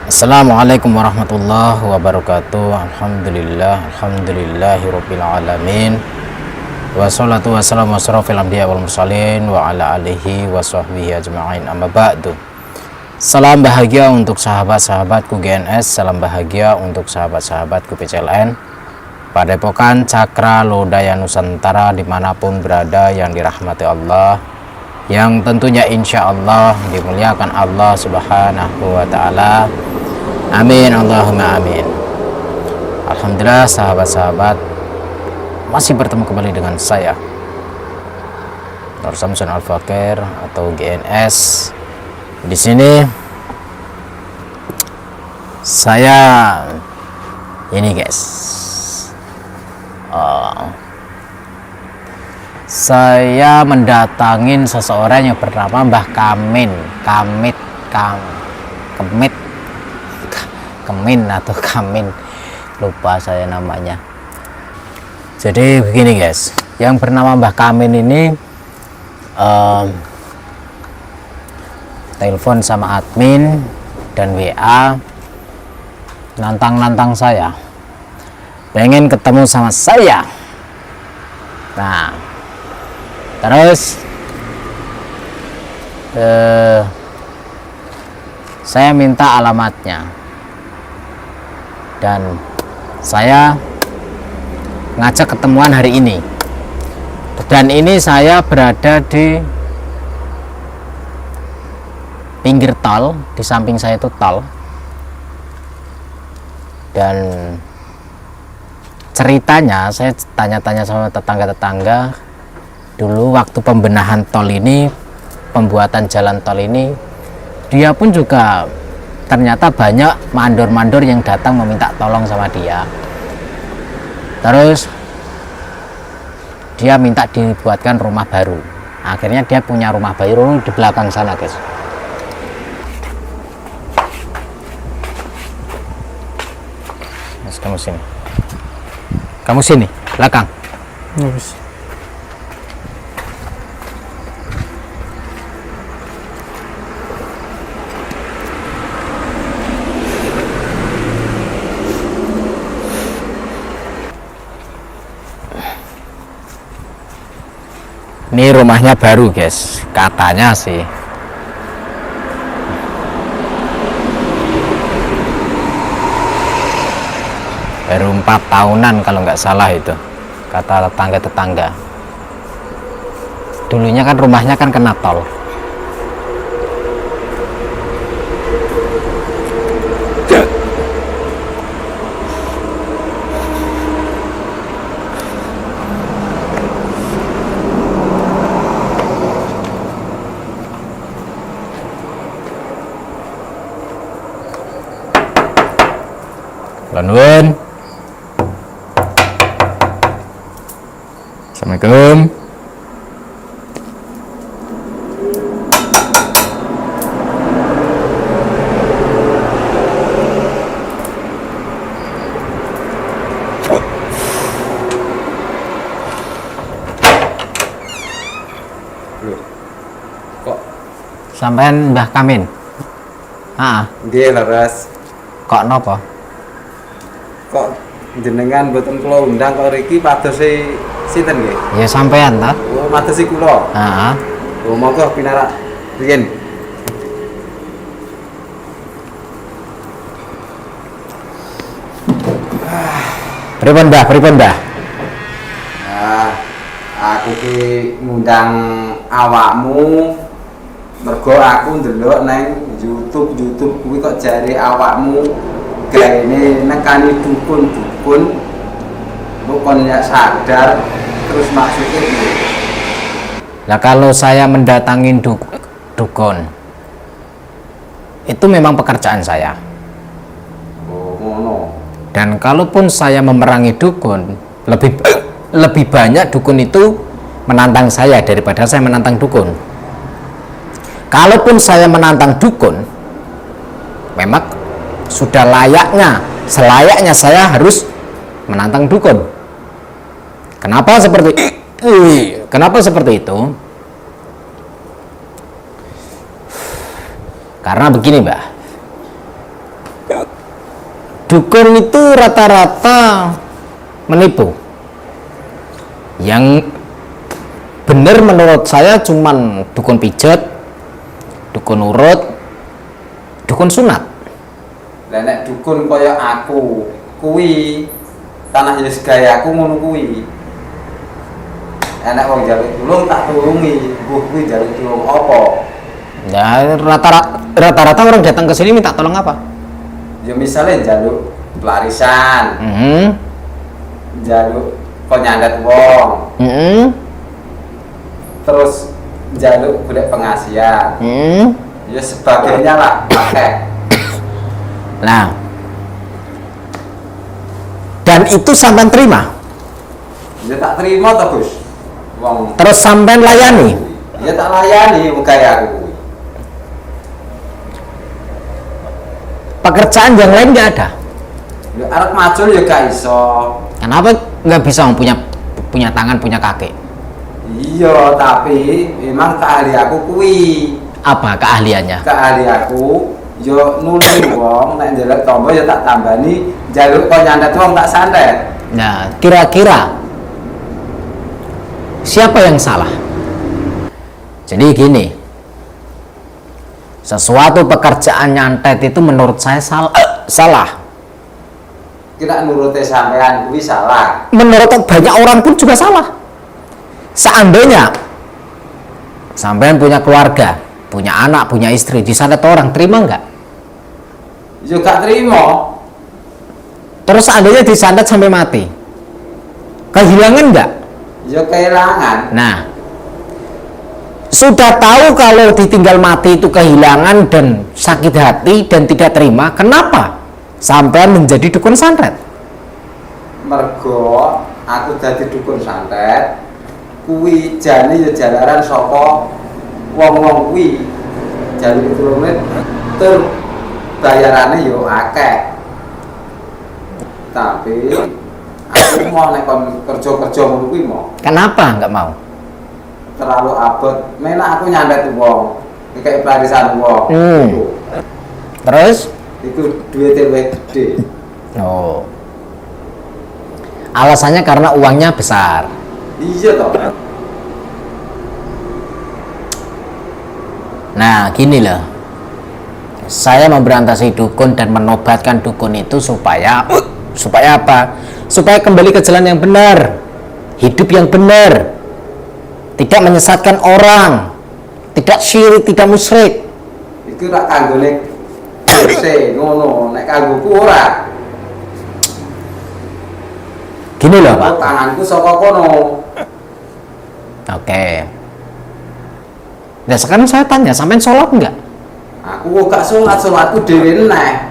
Assalamualaikum warahmatullahi wabarakatuh. Alhamdulillahirabbil alamin. Wassalatu wassalamu asrofil anbiya wal mursalin wa ala alihi wa sahbihi ajma'in. Amma ba'du. Salam bahagia untuk sahabat-sahabatku GNS, salam bahagia untuk sahabat-sahabatku PCLN, Padepokan Cakra Lodaya Nusantara dimanapun berada yang dirahmati Allah, yang tentunya insya Allah dimuliakan Allah subhanahu wa ta'ala. Amin Allahumma amin. Alhamdulillah sahabat-sahabat, masih bertemu kembali dengan saya Nur Samsun Al-Fakir atau GNS. Di sini saya ini guys, saya mendatangin seseorang yang bernama Mbah Kemin atau Kamin, lupa saya namanya. Jadi begini guys, yang bernama Mbah Kamin ini telepon sama admin dan WA, nantang saya, pengen ketemu sama saya. Nah, terus saya minta alamatnya dan saya ngajak ketemuan hari ini. Dan ini saya berada di pinggir tol, di samping saya itu tol. Dan ceritanya saya tanya-tanya sama tetangga-tetangga dulu waktu pembenahan tol ini, pembuatan jalan tol ini, dia pun juga ternyata banyak mandor-mandor yang datang meminta tolong sama dia. Terus dia minta dibuatkan rumah baru. Akhirnya dia punya rumah baru di belakang sana guys. Mas, kamu sini belakang. Yes. Ini rumahnya baru guys, katanya sih. Baru 4 tahunan kalau nggak salah itu, kata tetangga-tetangga. Dulunya kan rumahnya kan kena tol. Nuwun. Assalamualaikum. Kok Sampean Mbah Kamin? nggih leres. Kok nopo? Kok jenengan mboten kula undang kok riki padose sinten nggih? Ya sampean ta? Oh, madosi kula. Heeh. Oh, monggo pinarak riyen. Pripun Mbah? Aku ki ngundang awakmu mergo aku ndelok nang YouTube kuwi kok jare awakmu gaene nekani dukun bukan ya sadar terus maksudnya ini. Lah kalau saya mendatangin dukun, itu memang pekerjaan saya. Oh, ngono. Dan kalaupun saya memerangi dukun, lebih banyak dukun itu menantang saya daripada saya menantang dukun. Kalaupun saya menantang dukun, memang sudah selayaknya saya harus menantang dukun. Kenapa seperti itu? Karena begini Mbak, dukun itu rata-rata menipu. Yang benar menurut saya cuman dukun pijet, dukun urut, dukun sunat. Lah nek dukun kaya aku kuwi tanah ya gaya aku ngono kuwi. Enak wong njaluk tulung tak tulungi, mbuh kuwi njaluk tulung apa? Ya rata-rata orang datang ke sini minta tolong apa? Ya misalnya njaluk pelarisan, njaluk kok nyandat wong. Terus njaluk golek pengasihan. Ya sebagainya lah, pakai. Nah, dan itu sampean terima? Ya tak terima toh, Gus. Wong Terus sampean layani? ya tak layani wong kaya aku. Pekerjaan yang lain nggak ada? Ya arep macul ya gak iso. Kenapa nggak bisa punya tangan, punya kaki? Iya, tapi memang keahli aku kuwi. Apa keahliannya? Keahli aku yo nulung wong nek njaluk tombo ya tak tambani, njaluk kok nyandet wong tak santet. Nah, kira-kira siapa yang salah? Jadi gini, sesuatu pekerjaan nyantet itu menurut saya salah. Kira nuruti sampean kuwi salah. Menurut banyak orang pun juga salah. Seandainya sampean punya keluarga, punya anak, punya istri, disantet orang, terima nggak? Yo gak terima. Terus seandainya disantet sampai mati, kehilangan nggak? Yo kehilangan. Nah, sudah tahu kalau ditinggal mati itu kehilangan dan sakit hati dan tidak terima, kenapa sampean menjadi dukun santet? Mergo aku dadi dukun santet, kuwi jane ya jalaran saka wong-wong kuwi. Jaluk tulunge tur bayarane yo akeh. Tapi aku mau nek kon kerja-kerja ngono kuwi mau. Kenapa nggak mau? Terlalu abot. Menak aku nyandet wong, kayak pelarisan wong. Terus? Iku duitnya luwih gede. Oh. Alasannya karena uangnya besar. Iya toh. Nah, gini loh. Saya memberantasi dukun dan menobatkan dukun itu supaya apa? Supaya kembali ke jalan yang benar. Hidup yang benar. Tidak menyesatkan orang. Tidak syirik, tidak musyrik. Iku tak kanggone kursi ngono, nek kanggoku ora. Gini loh, Pak. Tanganku saka kono. Oke. Nah, sekarang saya tanya, sampean sholat enggak? Aku kok gak sholat, sholatku dhewe neh.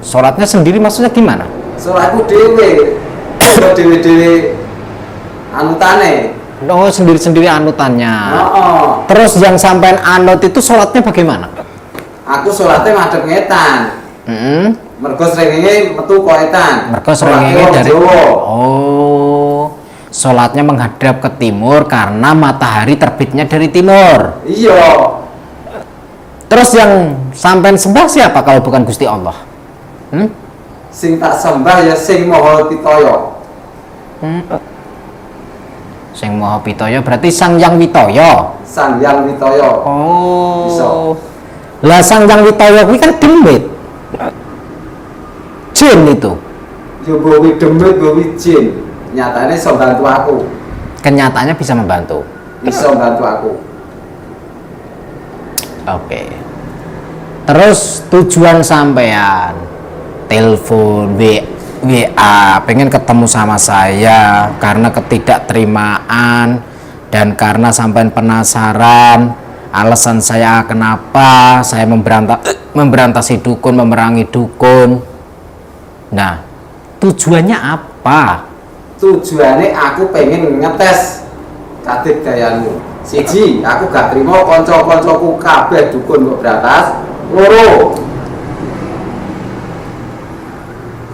Sholatnya sendiri maksudnya gimana? Sholatku dhewe. Kok dhewe-dhewe anutane. Oh, sendiri-sendiri anutannya. Heeh. Terus yang sampean anut itu sholatnya bagaimana? Aku sholatnya madhep ngetan. Mergo srengenge metu kok etan. Mergo srengenge dari sholatnya menghadap ke timur karena matahari terbitnya dari timur. Iya. Terus yang sampean sembah siapa kalau bukan Gusti Allah? Sing tak sembah ya sing Maha Pitaya. Sing Maha Pitaya berarti Sang Yang Witaya. Sang Yang Witaya. Oh. Bisa. Lah Sang Yang Witaya kuwi kan demit. Jin itu. Yo bowi demit, bowi jin. Nyatane iso bantu aku. Kenyataannya bisa membantu. Bisa bantu aku. Oke. Terus tujuan sampean telepon, WA, pengen ketemu sama saya karena ketidakterimaan dan karena sampean penasaran alasan saya kenapa saya memberantasi dukun, memerangi dukun. Nah, tujuannya apa? Tujuannya aku pengen ngetes kadit gayamu. Siji, aku gak terima kanca-kancaku kabeh dukun kok beratas. Loro,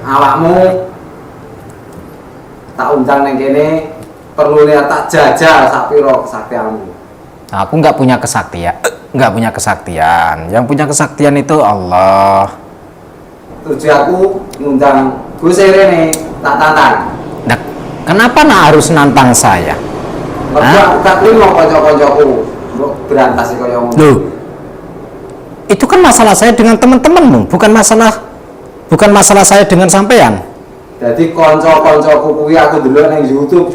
awakmu tak undang neng kene, perlu lihat tak jajal sapiro kesaktianmu. Aku nggak punya kesaktian, Yang punya kesaktian itu Allah. tujuh aku ngundang Gus Rene tak tantang. Nah, kenapa harus nantang saya? Mergo aku gak trimo kanca-kancaku mbok berantas kaya ngono. Loh, itu kan masalah saya dengan teman-temanmu, bukan masalah saya dengan sampean. Jadi kanca-kancaku kuwi aku delok ning YouTube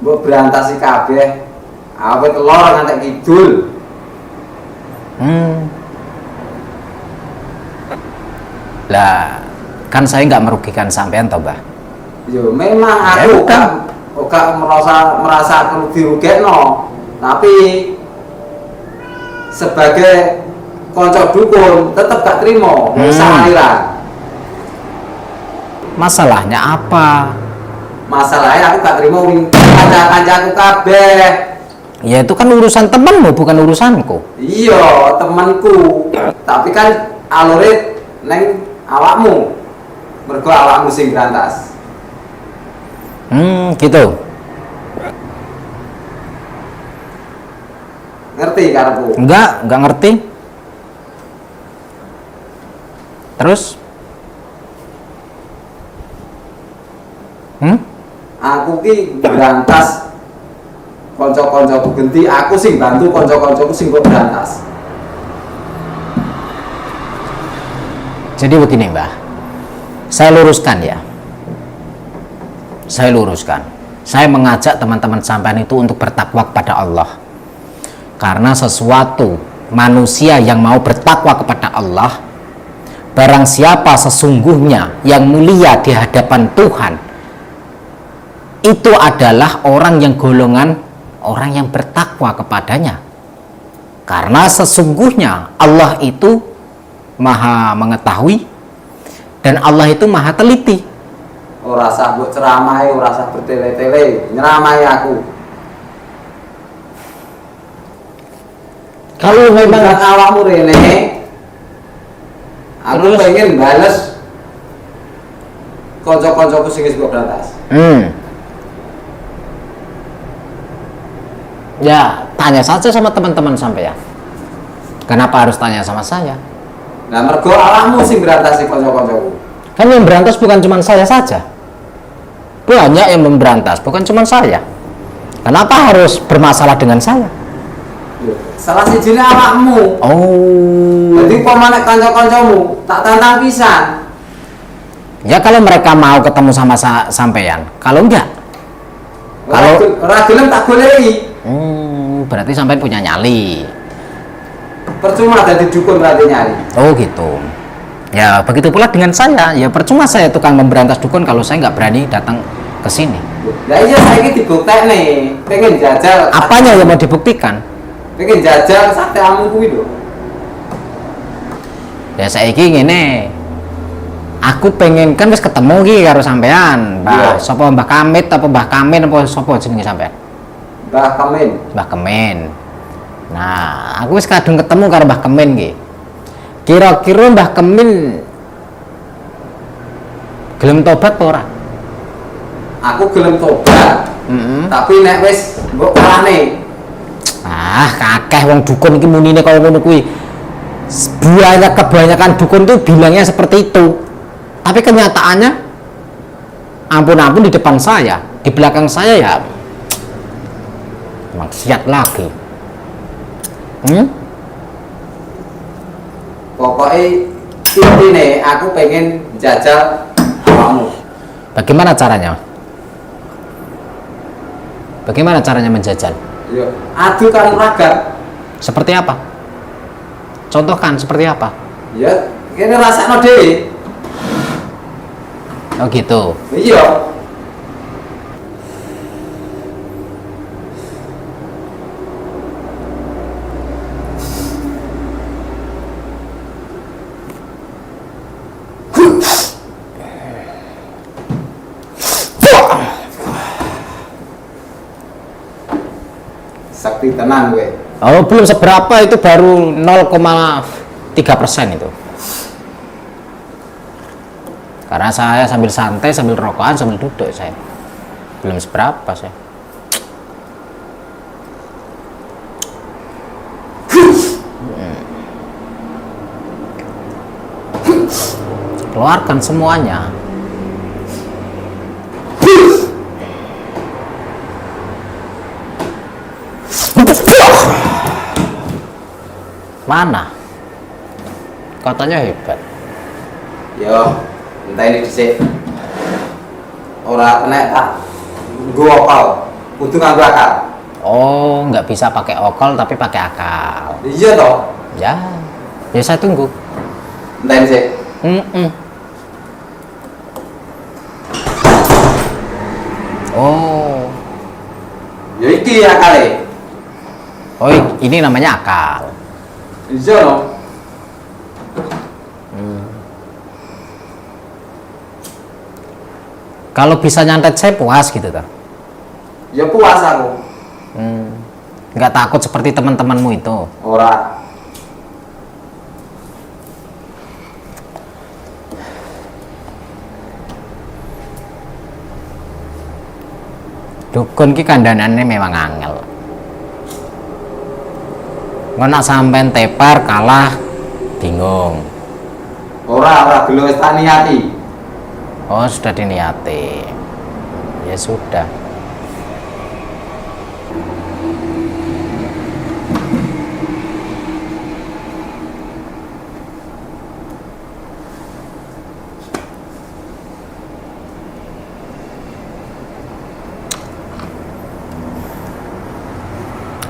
mbok berantasi kabeh. Awet lor ngantek kidul. Lah, kan saya nggak merugikan sampean toh, Mbah. Yo memang Ya, aku bukan. gak merasa aku dirugekno. Tapi sebagai kanca dukun tetep gak trimo, usah aliran. Masalahnya apa? Masalahnya aku gak trimo wing kanca-kancaku kabeh. Ya itu kan urusan temanmu, bukan urusanku. Iya, temanku. Tapi kan alure neng awakmu. Mergo awakmu sing berantas. Gitu. Ngerti karepku? Enggak ngerti. Terus? Aku ki berantas kanca-kancaku genti, aku sing bantu kanca-kancaku sing kok berantas. Jadi begini, Mbah. Saya luruskan ya. Saya mengajak teman-teman sampean itu untuk bertakwa kepada Allah. Karena sesuatu manusia yang mau bertakwa kepada Allah, barang siapa sesungguhnya yang mulia di hadapan Tuhan, itu adalah orang yang golongan orang yang bertakwa kepadanya. Karena sesungguhnya Allah itu maha mengetahui dan Allah itu maha teliti. Ora usah mbok ceramahi, ora usah bertele-tele, nyeramahi aku. Kalau memang awakmu rene, aku terus? pengen bales kanca-kancaku sing wis berantas. Ya, tanya saja sama teman-teman sampai ya. Kenapa harus tanya sama saya? Nah, mergo awakmu sing berantasi kanca-kancaku. Kan yang berantas bukan cuma saya saja. Banyak yang memberantas, bukan cuma saya. Kenapa harus bermasalah dengan saya? Salah sijine awakmu. Oh. Jadi pemanek kanca-kancamu tak tantang pisan. Ya kalau mereka mau ketemu sama sampean, kalau enggak, Ora gelem tak goleki. berarti sampean punya nyali. Percuma dadi dukun berarti nyari. Oh gitu. Ya begitu pula dengan saya. Ya percuma saya tukang memberantas dukun kalau saya nggak berani datang ke sini. Ya iya saiki dibuktekne, pengen jajal. Apanya yang mau dibuktikan? Pengen jajal sateamu kuwi lho. Ya saiki ngene. Aku pengen kan wis ketemu iki karo sampean, Mbah. Iya. Sapa Mbah Kamit apa Mbah Kamin apa sapa jenenge sampean? Mbah Kamin. Mbah Kemin. Nah, aku wis kadung ketemu karo Mbah Kemin iki. Kira-kira Mbah Kemin gelem tobat apa ora? Aku gelem tobat. Tapi nek wis mbok kalane. Kakeh wong dukun iki munine kaya ngono kuwi. Kebanyakan dukun tuh bilangnya seperti itu. Tapi kenyataannya ampun-ampun di depan saya, di belakang saya ya maksiat lagi. Pokoknya intine aku pengen jajal awakmu. Bagaimana caranya? Bagaimana caranya menjajal? Yo, adu karo ragat. Seperti apa? Contohkan seperti apa? Ya, kene rasakno dhewe. Oh gitu. Iya. Sakti tenang gue. Oh belum seberapa, itu baru 0,3% itu. Karena saya sambil santai, sambil rokokan, sambil duduk saya. Belum seberapa saya. Keluarkan semuanya. Mana? Katanya hebat. Yo, entah ini dhisik. Ora kena tak. Gua okal. Kudu nganggo akal. Oh, nggak bisa pakai okol tapi pakai akal. Iya toh. Ya, ya saya tunggu. Entah ini sih. Oh, Ya iki akale. oh ini namanya akal. Iya toh. Kalau bisa nyantet saya puas gitu toh. Ya puas aku. Nggak takut seperti teman-temanmu itu. Ora. Dukun ki kandanannya memang angel. Ngono sampean tepar kalah bingung. Ora gelo wis tak niati. Oh, sudah diniati. Ya sudah.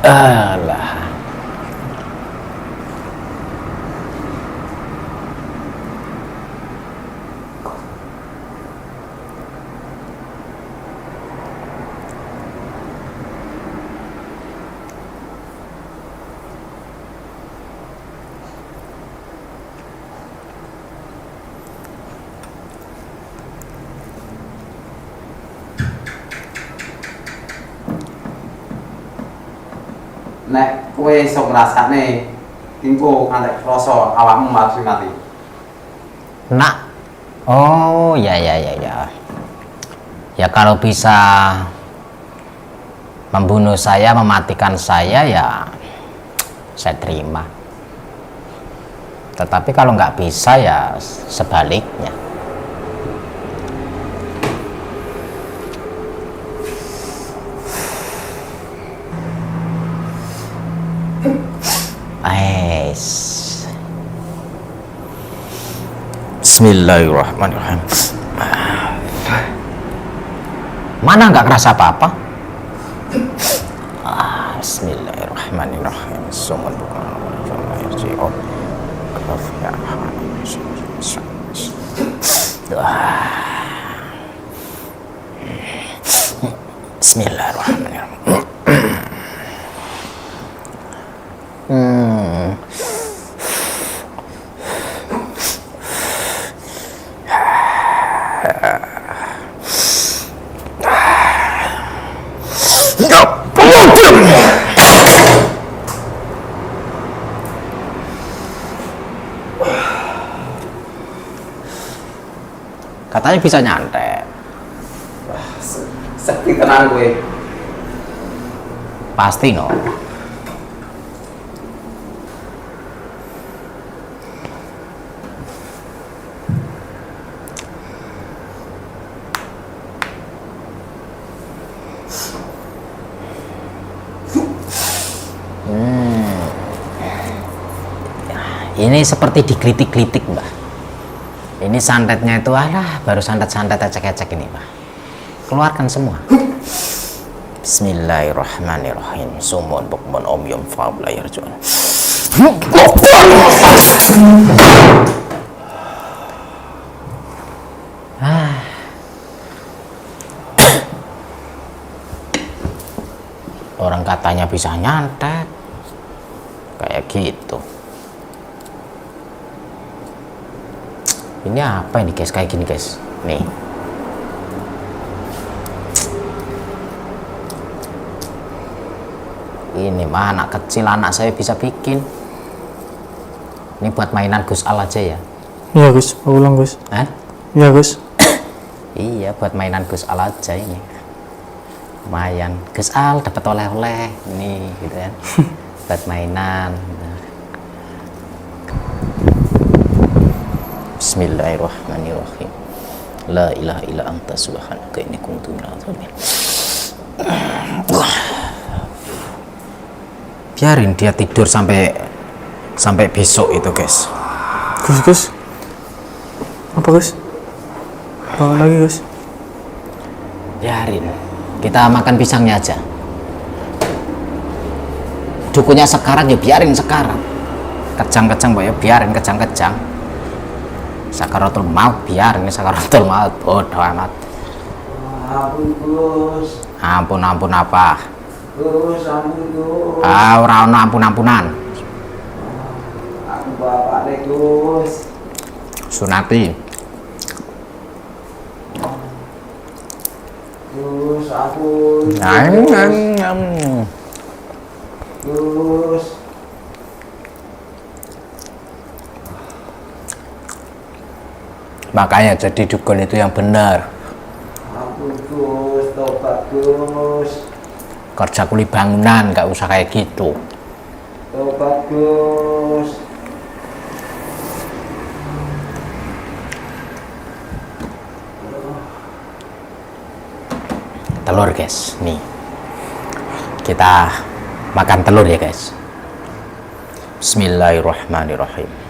Alah. Nek kowe iso ngrasakne engko ngantek rasa awakmu mati. Nak. Oh, ya. Ya kalau bisa membunuh saya, mematikan saya, ya saya terima. Tetapi kalau nggak bisa, ya sebaliknya. Bismillahirrahmanirrahim. Mana nggak kerasa apa-apa? Bismillahirrahmanirrahim. Bismillahirrahmanirrahim. Katanya bisa nyantet. Sepi tenan kowe. Pasti no. Ini seperti dikritik-kritik, Mbah. Ini santetnya itu, alah, baru santet-santet ecek-ecek ini, Mbah. Keluarkan semua. Bismillahirrahmanirrahim. Sumun bukmun omyum fa'la yarjun. Orang katanya bisa nyantet. Kayak gitu. Ini apa ini guys, kayak gini guys, nih. Ini mah anak kecil, anak saya bisa bikin. Ini buat mainan Gus Al aja ya. Iya Gus, ulang Gus. Hah? Iya Gus. Iya, buat mainan Gus Al aja ini. Lumayan, Gus Al dapat oleh-oleh, nih gitu kan. Buat mainan. Bismillahirrahmanirrahim. La ilaha illa anta subhanaka inni kuntu minadz dzalimin. Biarin dia tidur sampai besok itu, guys. Gus. Apa, Gus? Bawa lagi, Gus. Biarin. Kita makan pisangnya aja. Dukunya sekarang ya biarin sekarang. Kejang-kejang ya biarin kejang-kejang. Sakaratul maut biarin sakaratul maut. Bodoh amat. Ampun Gus. Ampun apa? Gus, ampun Gus. Ora ono ampun-ampunan. Aku bapaknya Gus. Sunati. Gus, ampun. Gus. Makanya jadi dukun itu yang benar. Ampun Gus, tobat Gus. Kerja kuli bangunan, gak usah kayak gitu. Tobat Gus. Telur, guys. Nih. Kita makan telur ya, guys. Bismillahirrahmanirrahim.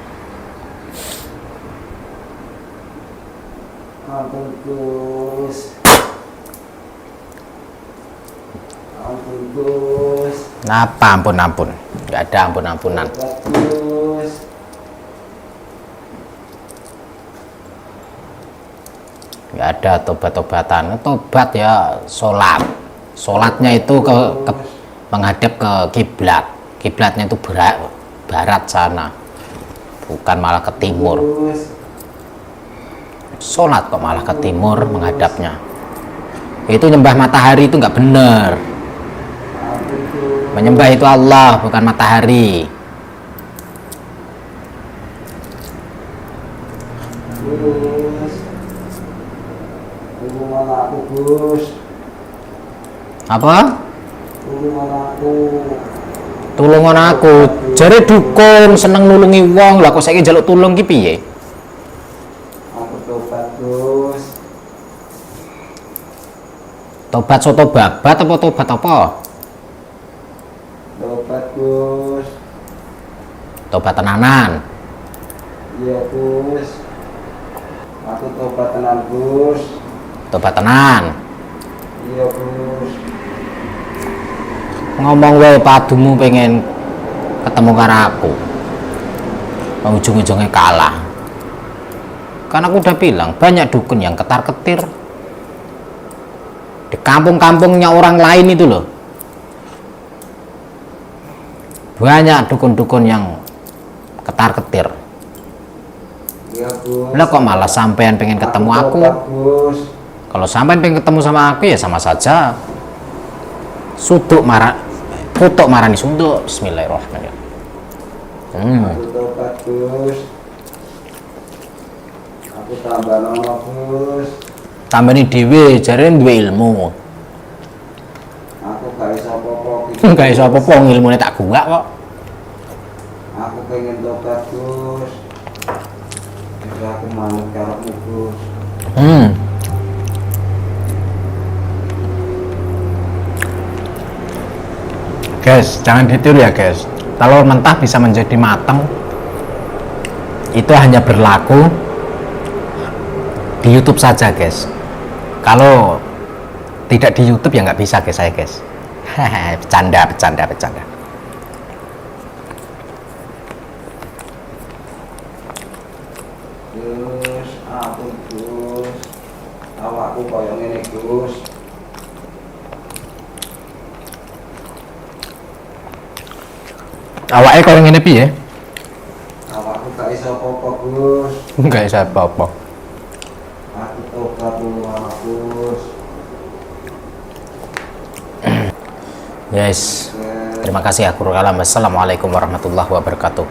Ampun Gus. Ampun Gus. Apa ampun? Gak ada ampun-ampunan. Tobat Gus. Gak ada tobat-tobatan. Tobat ya sholatnya itu menghadap ke kiblat. Kiblatnya itu barat sana, bukan malah ke timur. Gus. Sholat kok malah ke timur menghadapnya. Itu nyembah matahari itu nggak benar. Ampun Gus. Menyembah itu Allah, bukan matahari. Gus. Tunggu mana aku Gus. Apa? Tunggu mana aku. Tulungan aku. Jare dukun seneng nulungi wong. Lah kok saiki njaluk tulung ki piye? Aku tobat Gus. Tobat soto babat apa tobat apa? Tobat Gus. Tobat tenanan. Iya Gus. Aku tobat tenan Gus. Tobat tenan. Iya Gus. Ngomong wae padumu pengen ketemu karo aku. Ujung-ujungnya kalah. Kan aku udah bilang banyak dukun yang ketar-ketir. Di kampung-kampungnya orang lain itu loh. Banyak dukun-dukun yang ketar-ketir. Iya Gus. Lah kok malah sampean pengen ketemu aku? Tobat Gus. Kalau sampean pengen ketemu sama aku ya sama saja. Kutuk marani sunduk. Bismillahirrahmanirrahim. Aku tobat Gus. Aku tambah nama Gus. Tambani dhewe jare duwe ilmu. Aku gak iso apa-apa iki. Gak iso apa-apa ilmune tak gugak kok. Aku pengen tobat Gus. Terus aku manut karepmu Gus. Guys, jangan ditiru ya guys. Telur mentah bisa menjadi matang. Itu hanya berlaku di YouTube saja guys. Kalau tidak di YouTube ya nggak bisa guys saya guys. Bercanda. Gus, ampun Gus. Awakku koyo ngene Gus. Awake kok ngene piye? Awakku gak iso apa-apa Gus. Nggak bisa apa-apa. Aku tobat dulu Gus. Yes. Terima kasih aku kalam. Assalamualaikum warahmatullahi wabarakatuh.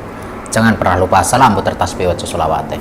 Jangan pernah lupa salam puter tasbih wa sholawat.